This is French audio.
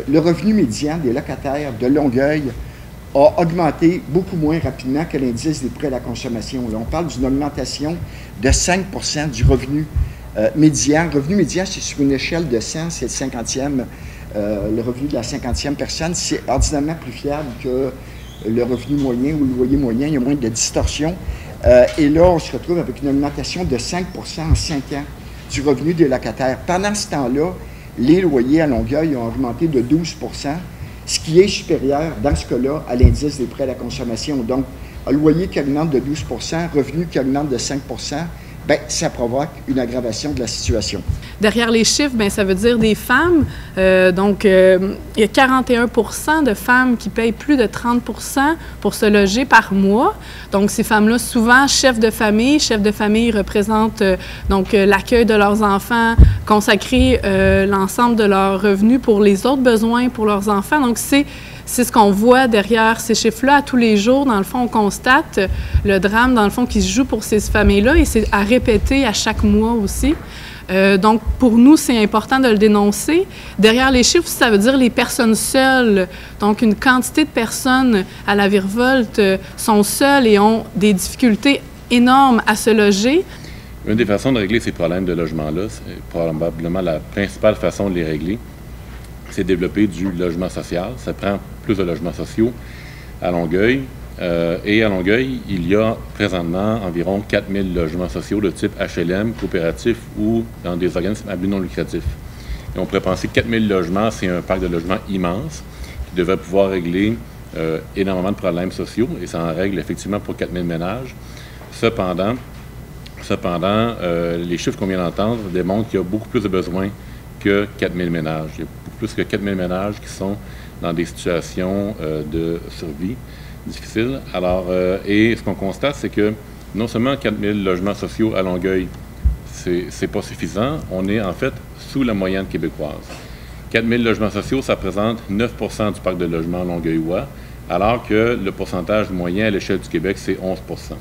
le revenu médian des locataires de Longueuil a augmenté beaucoup moins rapidement que l'indice des prêts à la consommation. Là, on parle d'une augmentation de 5 % du revenu médian. Le revenu médian, c'est sur une échelle de 100, c'est le 50e, le revenu de la 50e personne. C'est ordinairement plus fiable que le revenu moyen ou le loyer moyen. Il y a moins de distorsion. Et là, on se retrouve avec une augmentation de 5 % en 5 ans du revenu des locataires. Pendant ce temps-là, les loyers à Longueuil ont augmenté de 12 %, ce qui est supérieur, dans ce cas-là, à l'indice des prêts à la consommation. Donc, un loyer qui augmente de 12 %, revenu qui augmente de 5 %, bien, ça provoque une aggravation de la situation. Derrière les chiffres, bien, ça veut dire des femmes. Il y a 41 % de femmes qui payent plus de 30 % pour se loger par mois. Donc, ces femmes-là, souvent chefs de famille représentent l'accueil de leurs enfants, consacrer l'ensemble de leurs revenus pour les autres besoins pour leurs enfants. Donc, c'est ce qu'on voit derrière ces chiffres-là. À tous les jours, dans le fond, on constate le drame, dans le fond, qui se joue pour ces familles-là, et c'est à répéter à chaque mois aussi. Donc, pour nous, c'est important de le dénoncer. Derrière les chiffres, ça veut dire les personnes seules. Donc, une quantité de personnes à la virevolte sont seules et ont des difficultés énormes à se loger. Une des façons de régler ces problèmes de logement-là, c'est probablement la principale façon de les régler, c'est développer du logement social. Ça prend plus de logements sociaux à Longueuil. Et à Longueuil, il y a présentement environ 4000 logements sociaux de type HLM, coopératif ou dans des organismes à but non lucratif. Et on pourrait penser que 4000 logements, c'est un parc de logements immense qui devrait pouvoir régler énormément de problèmes sociaux, et ça en règle effectivement pour 4000 ménages. Cependant, les chiffres qu'on vient d'entendre démontrent qu'il y a beaucoup plus de besoins que 4000 ménages. Il y a beaucoup plus que 4000 ménages qui sont dans des situations de survie difficiles. Alors, et ce qu'on constate, c'est que non seulement 4000 logements sociaux à Longueuil, c'est pas suffisant, on est en fait sous la moyenne québécoise. 4000 logements sociaux, ça représente 9 % du parc de logements longueuillois, alors que le pourcentage moyen à l'échelle du Québec, c'est 11 %.